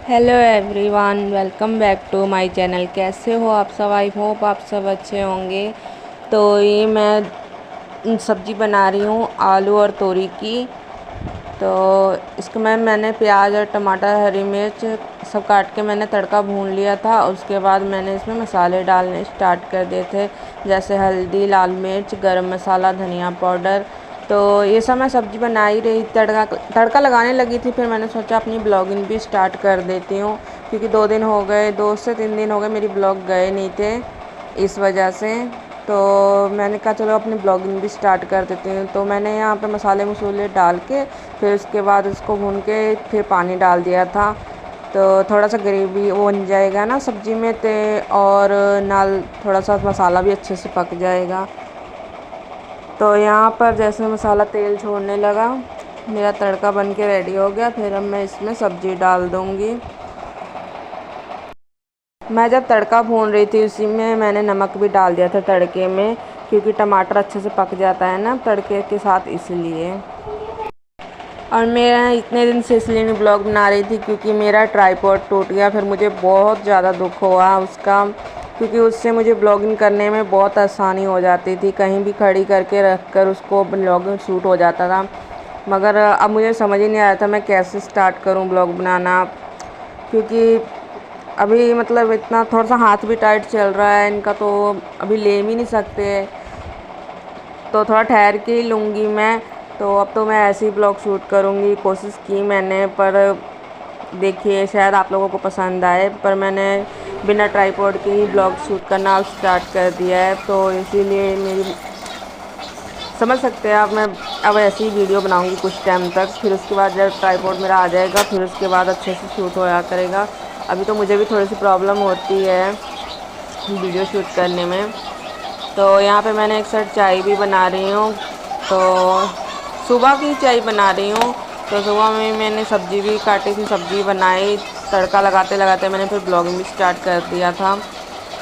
Hello everyone, welcome back to my channel. कैसे हो आप सब? आई होप आप सब अच्छे होंगे। तो ये मैं सब्ज़ी बना रही हूँ आलू और तोरी की। तो इसको मैंने प्याज और टमाटर, हरी मिर्च सब काट के मैंने तड़का भून लिया था। उसके बाद मैंने इसमें मसाले डालने स्टार्ट कर दिए थे, जैसे हल्दी, लाल मिर्च, गरम मसाला, धनिया पाउडर। तो ये सब मैं सब्ज़ी बना ही रही, तड़का लगाने लगी थी। फिर मैंने सोचा अपनी ब्लॉगिंग भी स्टार्ट कर देती हूँ, क्योंकि 2 दिन हो गए, 2 से 3 दिन हो गए मेरी ब्लॉग गए नहीं थे इस वजह से। तो मैंने कहा चलो अपनी ब्लॉगिंग भी स्टार्ट कर देती हूँ। तो मैंने यहाँ पे मसाले मसूले डाल के फिर उसके बाद उसको भून के फिर पानी डाल दिया था। तो थोड़ा सा ग्रेवी वो बन जाएगा ना सब्ज़ी में, और नाल थोड़ा सा मसाला भी अच्छे से पक जाएगा। तो यहाँ पर जैसे मसाला तेल छोड़ने लगा, मेरा तड़का बन के रेडी हो गया। फिर अब मैं इसमें सब्ज़ी डाल दूँगी। मैं जब तड़का भून रही थी उसी में मैंने नमक भी डाल दिया था तड़के में, क्योंकि टमाटर अच्छे से पक जाता है ना तड़के के साथ, इसलिए। और मेरा इतने दिन से इसलिए नहीं ब्लॉग बना रही थी क्योंकि मेरा ट्राइपॉड टूट गया। फिर मुझे बहुत ज़्यादा दुख हुआ उसका, क्योंकि उससे मुझे ब्लॉगिंग करने में बहुत आसानी हो जाती थी। कहीं भी खड़ी करके रख कर उसको ब्लॉगिंग शूट हो जाता था। मगर अब मुझे समझ ही नहीं आया था मैं कैसे स्टार्ट करूं ब्लॉग बनाना, क्योंकि अभी मतलब इतना थोड़ा सा हाथ भी टाइट चल रहा है इनका, तो अभी ले भी नहीं सकते, तो थोड़ा ठहर के ही लूँगी मैं। तो अब तो मैं ऐसे ही ब्लॉग शूट करूँगी, कोशिश की मैंने, पर देखिए शायद आप लोगों को पसंद आए। पर मैंने बिना ट्राइपॉड के ही ब्लॉग शूट करना स्टार्ट कर दिया है, तो इसीलिए मेरी समझ सकते हैं आप, मैं अब ऐसी ही वीडियो बनाऊंगी कुछ टाइम तक। फिर उसके बाद जब ट्राइपॉड मेरा आ जाएगा फिर उसके बाद अच्छे से शूट होया करेगा। अभी तो मुझे भी थोड़ी सी प्रॉब्लम होती है वीडियो शूट करने में। तो यहाँ पे मैंने एक साइड चाय भी बना रही हूँ, तो सुबह की चाय बना रही हूँ। तो सुबह में मैंने सब्ज़ी भी काटी थी, सब्ज़ी बनाई, तड़का लगाते लगाते मैंने फिर ब्लॉगिंग भी स्टार्ट कर दिया था।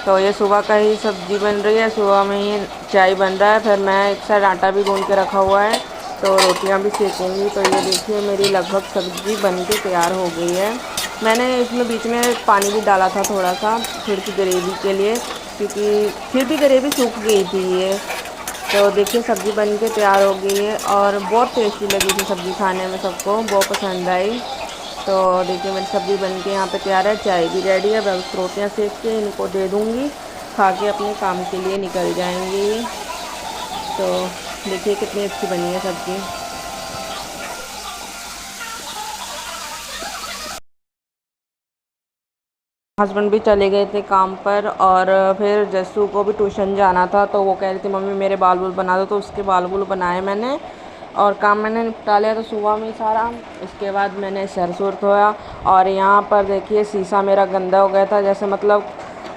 तो ये सुबह का ही सब्ज़ी बन रही है, सुबह में ही चाय बन रहा है। फिर मैं एक साइड आटा भी गूँध के रखा हुआ है, तो रोटियां भी सेकूँगी। तो ये देखिए मेरी लगभग सब्ज़ी बन के तैयार हो गई है। मैंने इसमें बीच में पानी भी डाला था थोड़ा सा, थोड़ी सी ग्रेवी के लिए, क्योंकि फिर भी ग्रेवी सूख गई थी ये। तो देखिए सब्ज़ी बन के तैयार हो गई है और बहुत टेस्टी लगी थी सब्ज़ी, खाने में सबको बहुत पसंद आई। तो देखिए मेरी सब्ज़ी बन के यहाँ पे तैयार है, चाय भी रेडी है। बस रोटियाँ सेक के इनको दे दूँगी, खा के अपने काम के लिए निकल जाएंगी। तो देखिए कितनी अच्छी बनी है सब्ज़ी। हस्बैंड भी चले गए थे काम पर, और फिर जस्सू को भी ट्यूशन जाना था, तो वो कह रही थी मम्मी मेरे बाल बुल बना दो। तो उसके बाल बुल बनाए मैंने, और काम मैंने निपटा लिया था सुबह में सारा। इसके बाद मैंने सर सुर धोया, और यहाँ पर देखिए शीशा मेरा गंदा हो गया था, जैसे मतलब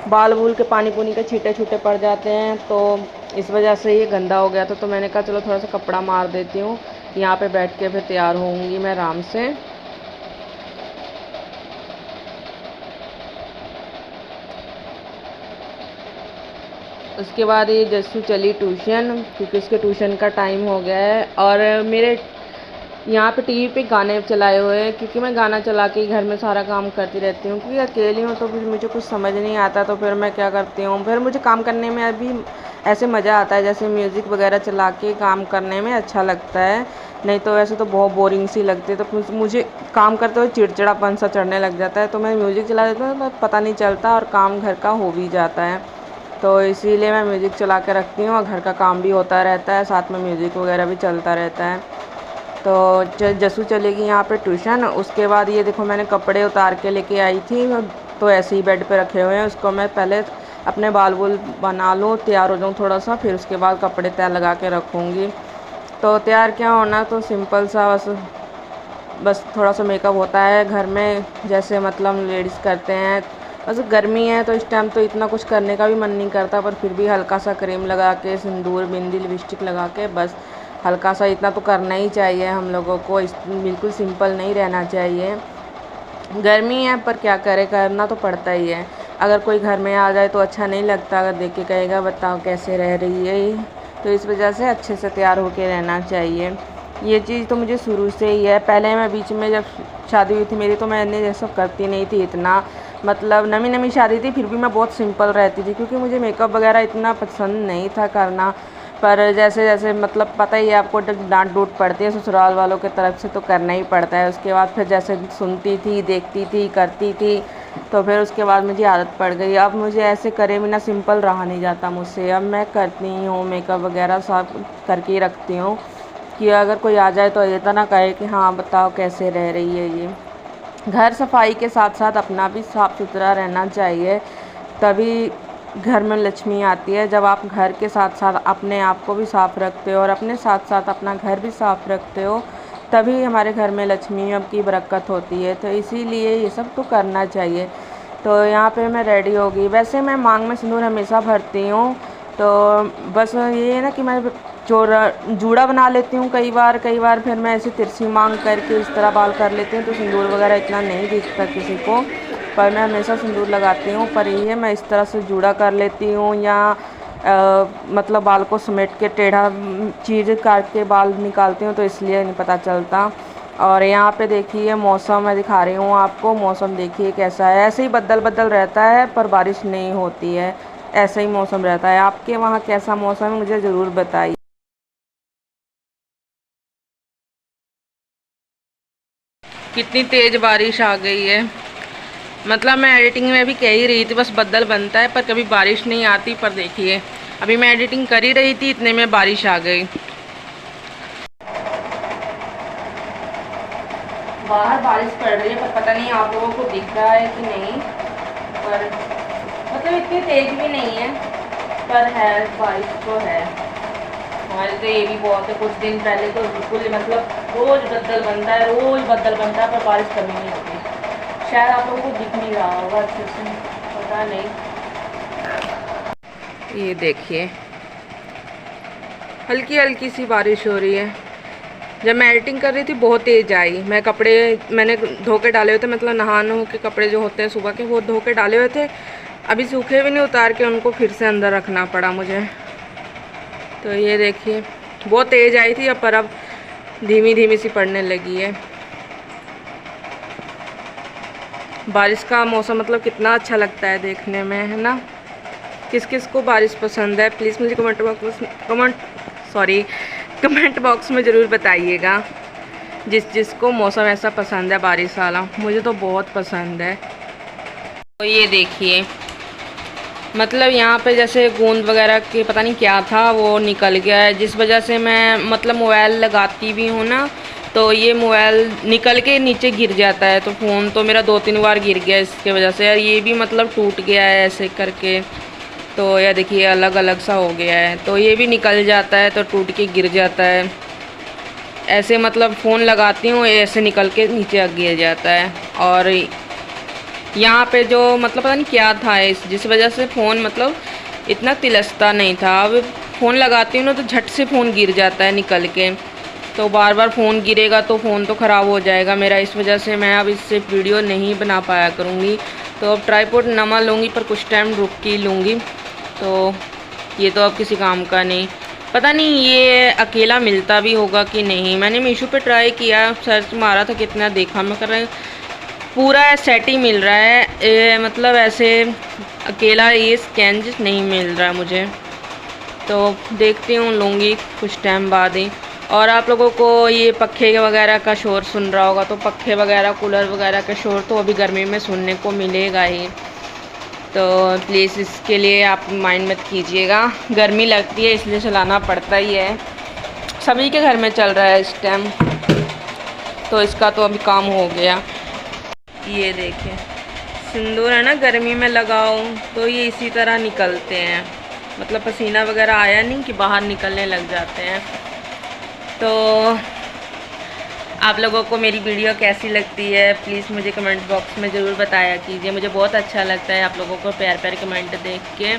बाल बुल के पानी पुनी के छींटे छूटे पड़ जाते हैं, तो इस वजह से ये गंदा हो गया था। तो मैंने कहा चलो थोड़ा सा कपड़ा मार देती हूँ, यहाँ पे बैठ के फिर तैयार होंगी मैं आराम से। उसके बाद ये जस्सू चली ट्यूशन, क्योंकि उसके ट्यूशन का टाइम हो गया है। और मेरे यहाँ पे टीवी पे गाने चलाए हुए हैं, क्योंकि मैं गाना चला के घर में सारा काम करती रहती हूँ, क्योंकि अकेली हूँ तो फिर मुझे कुछ समझ नहीं आता। तो फिर मैं क्या करती हूँ, फिर मुझे काम करने में अभी ऐसे मज़ा आता है, जैसे म्यूज़िक वगैरह चला के काम करने में अच्छा लगता है। नहीं तो वैसे तो बहुत बोरिंग सी लगती है, तो फिर मुझे काम करते हुए चिड़चिड़ापन सा चढ़ने लग जाता है। तो मैं म्यूज़िक चला देती हूँ तो पता नहीं चलता और काम घर का हो भी जाता है। तो इसीलिए मैं म्यूज़िक चला के रखती हूँ, और घर का काम भी होता रहता है, साथ में म्यूज़िक वगैरह भी चलता रहता है। तो जस्सू चलेगी यहाँ पे ट्यूशन। उसके बाद ये देखो मैंने कपड़े उतार के लेके आई थी, तो ऐसे ही बेड पे रखे हुए हैं। उसको मैं पहले अपने बाल बुल बना लूँ, तैयार हो जाऊँ थोड़ा सा, फिर उसके बाद कपड़े तय लगा के रखूँगी। तो तैयार क्या होना, तो सिंपल सा बस थोड़ा सा मेकअप होता है घर में, जैसे मतलब लेडीज़ करते हैं। बस गर्मी है तो इस टाइम तो इतना कुछ करने का भी मन नहीं करता, पर फिर भी हल्का सा क्रीम लगा के, सिंदूर, बिंदी, लिपस्टिक लगा के, बस हल्का सा इतना तो करना ही चाहिए हम लोगों को। बिल्कुल सिंपल नहीं रहना चाहिए। गर्मी है पर क्या करे, करना तो पड़ता ही है। अगर कोई घर में आ जाए तो अच्छा नहीं लगता, अगर देख के कहेगा बताओ कैसे रह रही है ये। तो इस वजह से अच्छे से तैयार होके रहना चाहिए। ये चीज़ तो मुझे शुरू से ही है। पहले मैं बीच में जब शादी हुई थी मेरी तो मैंने ये सब करती नहीं थी इतना, मतलब नई नई शादी थी फिर भी मैं बहुत सिंपल रहती थी क्योंकि मुझे मेकअप वगैरह इतना पसंद नहीं था करना। पर जैसे जैसे मतलब पता ही है आपको, जब डांट डूट पड़ती है ससुराल वालों की तरफ से तो करना ही पड़ता है। उसके बाद फिर जैसे सुनती थी, देखती थी, करती थी, तो फिर उसके बाद मुझे आदत पड़ गई। अब मुझे ऐसे करे बिना सिंपल रहा नहीं जाता मुझसे। अब मैं करती हूँ मेकअप वगैरह सब करके ही रखती हूँ कि अगर कोई आ जाए तो ये तो ना कहे कि हाँ बताओ कैसे रह रही है ये। घर सफाई के साथ साथ अपना भी साफ़ सुथरा रहना चाहिए, तभी घर में लक्ष्मी आती है। जब आप घर के साथ साथ अपने आप को भी साफ़ रखते हो और अपने साथ साथ अपना घर भी साफ़ रखते हो, तभी हमारे घर में लक्ष्मी की बरकत होती है। तो इसीलिए ये सब तो करना चाहिए। तो यहाँ पे मैं रेडी हो गई। वैसे मैं मांग में सिंदूर हमेशा भरती हूँ, तो बस ये है ना कि मैं जूड़ा बना लेती हूँ कई बार फिर मैं ऐसे तिरछी मांग करके इस तरह बाल कर लेती हूँ, तो सिंदूर वगैरह इतना नहीं दिखता किसी को। पर मैं हमेशा सिंदूर लगाती हूँ। पर ये मैं इस तरह से जूड़ा कर लेती हूँ या मतलब बाल को समेट के टेढ़ा चीज़ काट के बाल निकालती हूँ, तो इसलिए नहीं पता चलता। और यहाँ पे देखिए मौसम मैं दिखा रही हूँ आपको। मौसम देखिए कैसा है, ऐसे ही बदल बदल रहता है पर बारिश नहीं होती है, ऐसा ही मौसम रहता है। आपके वहाँ कैसा मौसम है मुझे ज़रूर बताइए। कितनी तेज़ बारिश आ गई है। मतलब मैं एडिटिंग में भी कह ही रही थी बस बदल बनता है पर कभी बारिश नहीं आती। पर देखिए अभी मैं एडिटिंग कर ही रही थी इतने में बारिश आ गई। बाहर बारिश पड़ रही है पर पता नहीं आप लोगों को दिख रहा है कि नहीं, पर मतलब इतनी तेज भी नहीं है पर है, बारिश तो है। हमारे तो ये भी बहुत है। कुछ दिन पहले तो बिल्कुल मतलब रोज़ बदल बनता है, रोज़ बदल बनता है पर बारिश कभी नहीं होती। शायद आप लोगों को दिख नहीं रहा होगा अच्छे से, पता नहीं। ये देखिए हल्की हल्की सी बारिश हो रही है। जब मैं एडिटिंग कर रही थी बहुत तेज़ आई। मैं कपड़े मैंने धो के डाले हुए थे, मतलब नहाने के कपड़े जो होते हैं सुबह के वो धो के डाले हुए थे, अभी सूखे भी नहीं, उतार के उनको फिर से अंदर रखना पड़ा मुझे। तो ये देखिए बहुत तेज़ आई थी पर अब धीमी धीमी सी पड़ने लगी है। बारिश का मौसम मतलब कितना अच्छा लगता है देखने में, है ना। किस किस को बारिश पसंद है प्लीज़ मुझे कमेंट बॉक्स में ज़रूर बताइएगा। जिसको मौसम ऐसा पसंद है बारिश वाला, मुझे तो बहुत पसंद है। तो ये देखिए मतलब यहाँ पे जैसे गूंद वगैरह के पता नहीं क्या था वो निकल गया है, जिस वजह से मैं मतलब मोबाइल लगाती भी हूँ ना तो ये मोबाइल निकल के नीचे गिर जाता है। तो फ़ोन तो मेरा 2-3 बार गिर गया इसके वजह से, और ये भी मतलब टूट गया है ऐसे करके। तो यह देखिए अलग अलग सा हो गया है, तो ये भी निकल जाता है तो टूट के गिर जाता है ऐसे। मतलब फ़ोन लगाती हूँ ऐसे निकल के नीचे गिर जाता है। और यहाँ पे जो मतलब पता नहीं क्या था जिस वजह से फ़ोन मतलब इतना तिलसता नहीं था। अब फ़ोन लगाती हूँ ना तो झट से फ़ोन गिर जाता है निकल के, तो बार बार फ़ोन गिरेगा तो फ़ोन तो ख़राब हो जाएगा मेरा। इस वजह से मैं अब इससे वीडियो नहीं बना पाया करूँगी। तो अब ट्राईपॉड नवा लूँगी पर कुछ टाइम रुक के लूँगी। तो ये तो अब किसी काम का नहीं। पता नहीं ये अकेला मिलता भी होगा कि नहीं। मैंने मीशो पे ट्राई किया, सर्च मारा था कितना, देखा मैं कर रहा पूरा सेट ही मिल रहा है मतलब ऐसे अकेला ये स्कैंज नहीं मिल रहा मुझे। तो देखती हूँ लूँगी कुछ टाइम बाद ही। और आप लोगों को ये पखे वगैरह का शोर सुन रहा होगा, तो पखे वगैरह कूलर वगैरह का शोर तो अभी गर्मी में सुनने को मिलेगा ही। तो प्लीज़ इसके लिए आप माइंड मत कीजिएगा, गर्मी लगती है इसलिए चलाना पड़ता ही है। सभी के घर में चल रहा है इस टाइम, तो इसका तो अभी काम हो गया। ये देखें सिंदूर है ना, गर्मी में लगाओ तो ये इसी तरह निकलते हैं, मतलब पसीना वगैरह आया नहीं कि बाहर निकलने लग जाते हैं। तो आप लोगों को मेरी वीडियो कैसी लगती है प्लीज़ मुझे कमेंट बॉक्स में ज़रूर बताया कीजिए। मुझे बहुत अच्छा लगता है आप लोगों को प्यार प्यार कमेंट देख के।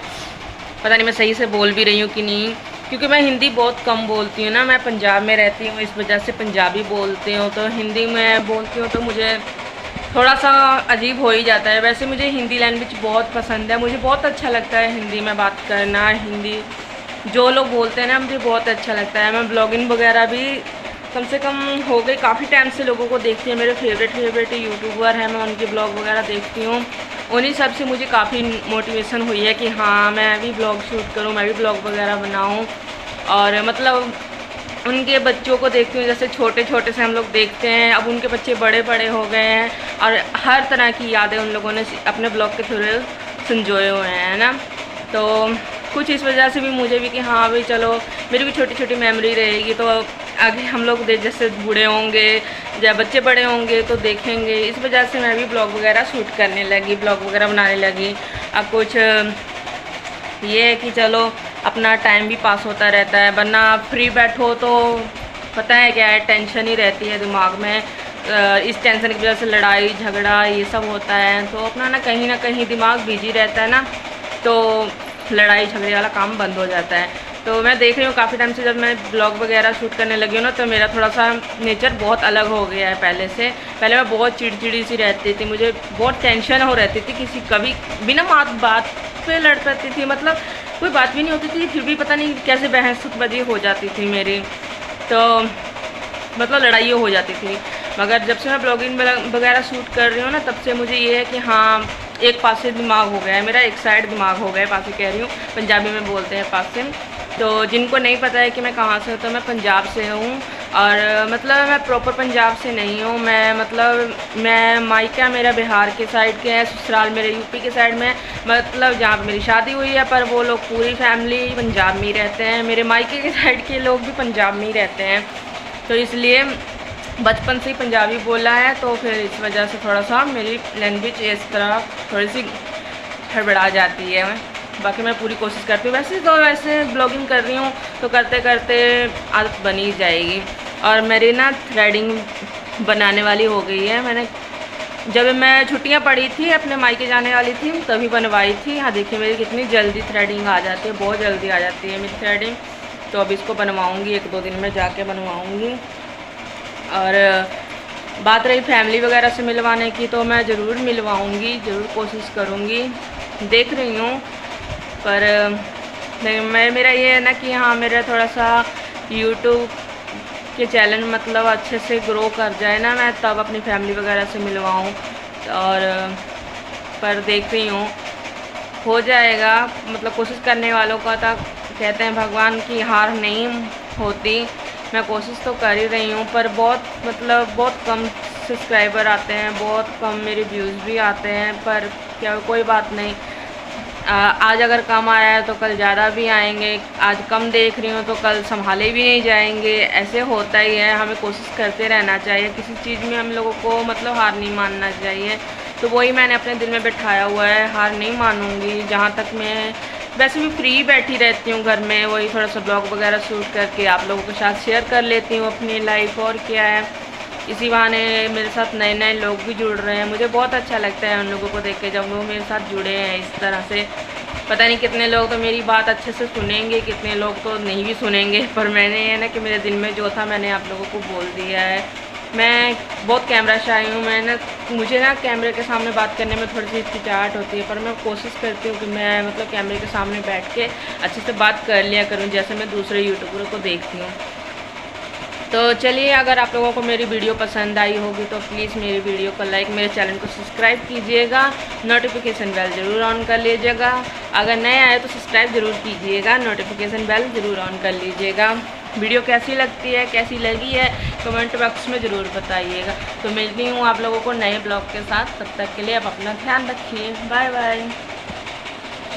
पता नहीं मैं सही से बोल भी रही हूँ कि नहीं, क्योंकि मैं हिंदी बहुत कम बोलती हूँ ना। मैं पंजाब में रहती हूँ इस वजह से पंजाबी बोलती हूँ, तो हिंदी में बोलती हूँ तो मुझे थोड़ा सा अजीब हो ही जाता है। वैसे मुझे हिंदी लैंग्वेज बहुत पसंद है, मुझे बहुत अच्छा लगता है हिंदी में बात करना। हिंदी जो लोग बोलते हैं ना मुझे बहुत अच्छा लगता है। मैं ब्लॉगिंग वगैरह भी कम से कम हो गई, काफ़ी टाइम से लोगों को देखती हैं, मेरे फेवरेट यूट्यूबर हैं, मैं उनके ब्लॉग वगैरह देखती हूँ। उन्हीं सब से मुझे काफ़ी मोटिवेशन हुई है कि हाँ मैं भी ब्लॉग शूट करूँ, मैं भी ब्लॉग वगैरह बनाऊँ। और मतलब उनके बच्चों को देखती हूँ, जैसे छोटे छोटे से हम लोग देखते हैं, अब उनके बच्चे बड़े बड़े हो गए हैं और हर तरह की यादें उन लोगों ने अपने ब्लॉग के थ्रू संजोए हुए हैं, है ना। तो कुछ इस वजह से भी मुझे भी कि हाँ भाई चलो मेरी भी छोटी छोटी मेमोरी रहेगी, तो आगे हम लोग जैसे बूढ़े होंगे या बच्चे बड़े होंगे तो देखेंगे। इस वजह से मैं भी ब्लॉग वगैरह शूट करने लगी, ब्लॉग वगैरह बनाने लगी। अब कुछ ये है कि चलो अपना टाइम भी पास होता रहता है, वरना फ्री बैठो तो पता है क्या है, टेंशन ही रहती है दिमाग में। इस टेंशन की वजह से लड़ाई झगड़ा ये सब होता है, तो अपना ना कहीं दिमाग बिजी रहता है ना, तो लड़ाई झगड़े वाला काम बंद हो जाता है। तो मैं देख रही हूँ काफ़ी टाइम से जब मैं ब्लॉग वगैरह शूट करने लगी हूँ ना, तो मेरा थोड़ा सा नेचर बहुत अलग हो गया है पहले से। पहले मैं बहुत चिड़चिड़ी सी रहती थी, मुझे बहुत टेंशन हो रहती थी, किसी कभी बिना बात पे लड़ पड़ती थी, मतलब कोई बात भी नहीं होती थी, फिर भी पता नहीं कैसे बहसबाजी हो जाती थी मेरी, तो मतलब लड़ाई हो जाती थी। मगर जब से मैं ब्लॉगिंग वगैरह शूट कर रही हूँ ना, तब से मुझे ये है कि हाँ एक पास से दिमाग हो गया है मेरा, एक साइड दिमाग हो गया है, पास से कह रही हूँ, पंजाबी में बोलते हैं पास से। तो जिनको नहीं पता है कि मैं कहाँ से हूँ, तो मैं पंजाब से हूँ। और मतलब मैं प्रॉपर पंजाब से नहीं हूँ, मैं मायका मेरा बिहार के साइड के है, ससुराल मेरे यूपी के साइड में, मतलब जहाँ पर मेरी शादी हुई है, पर वो लोग पूरी फैमिली पंजाब में ही रहते हैं। मेरे मायके के साइड के लोग भी पंजाब में ही रहते हैं, तो इसलिए बचपन से ही पंजाबी बोला है, तो फिर इस वजह से थोड़ा सा मेरी लैंग्वेज इस तरह थोड़ी सी हड़बड़ा जाती है। बाकी मैं पूरी कोशिश करती हूँ, वैसे ब्लॉगिंग कर रही हूँ तो करते करते आदत बनी जाएगी। और मेरी ना थ्रेडिंग बनाने वाली हो गई है, मैंने जब मैं छुट्टियाँ पड़ी थी अपने मायके जाने वाली थी तभी बनवाई थी। हाँ देखिए मेरी कितनी जल्दी थ्रेडिंग आ जाती है, बहुत जल्दी आ जाती है मेरी थ्रेडिंग। तो अब इसको बनवाऊँगी, 1-2 दिन में जाके बनवाऊँगी। और बात रही फैमिली वगैरह से मिलवाने की, तो मैं ज़रूर मिलवाऊँगी, ज़रूर कोशिश करूँगी, देख रही हूँ। पर मेरा ये है ना कि हाँ मेरा थोड़ा सा यूट्यूब के चैनल मतलब अच्छे से ग्रो कर जाए ना, मैं तब अपनी फैमिली वगैरह से मिलवाऊँ। और पर देख रही हूँ हो जाएगा, मतलब कोशिश करने वालों का तो कहते हैं भगवान की हार नहीं होती। मैं कोशिश तो कर ही रही हूँ, पर बहुत कम सब्सक्राइबर आते हैं, बहुत कम मेरे व्यूज़ भी आते हैं। पर क्या कोई बात नहीं, आज अगर कम आया है तो कल ज़्यादा भी आएंगे, आज कम देख रही हूँ तो कल संभाले भी नहीं जाएंगे, ऐसे होता ही है। हमें कोशिश करते रहना चाहिए, किसी चीज़ में हम लोगों को मतलब हार नहीं मानना चाहिए। तो वही मैंने अपने दिल में बिठाया हुआ है, हार नहीं मानूंगी। जहाँ तक मैं वैसे भी फ्री बैठी रहती हूँ घर में, वही थोड़ा सा ब्लॉग वगैरह शूट करके आप लोगों के साथ शेयर कर लेती हूँ अपनी लाइफ, और क्या है। इसी बहाने मेरे साथ नए नए लोग भी जुड़ रहे हैं, मुझे बहुत अच्छा लगता है उन लोगों को देख के, जब वो मेरे साथ जुड़े हैं इस तरह से। पता नहीं कितने लोग तो मेरी बात अच्छे से सुनेंगे, कितने लोग तो नहीं भी सुनेंगे, पर मैंने है ना कि मेरे दिल में जो था मैंने आप लोगों को बोल दिया है। मैं बहुत कैमरा शाई हूँ, मुझे ना कैमरे के सामने बात करने में थोड़ी सी हिचकिचाहट होती है, पर मैं कोशिश करती हूँ कि मैं मतलब कैमरे के सामने बैठ के अच्छे से बात कर लिया करूँ, जैसे मैं दूसरे यूट्यूबरों को देखती हूँ। तो चलिए, अगर आप लोगों को मेरी वीडियो पसंद आई होगी तो प्लीज़ मेरी वीडियो को लाइक, मेरे चैनल को सब्सक्राइब कीजिएगा, नोटिफिकेशन बेल ज़रूर ऑन कर लीजिएगा। अगर नए आए तो सब्सक्राइब ज़रूर कीजिएगा, नोटिफिकेशन बेल ज़रूर ऑन कर लीजिएगा। वीडियो कैसी लगती है, कैसी लगी है, कमेंट बॉक्स में ज़रूर बताइएगा। तो मिलती हूँ आप लोगों को नए ब्लॉग के साथ, तब तक के लिए आप अपना ध्यान रखिए। Bye bye.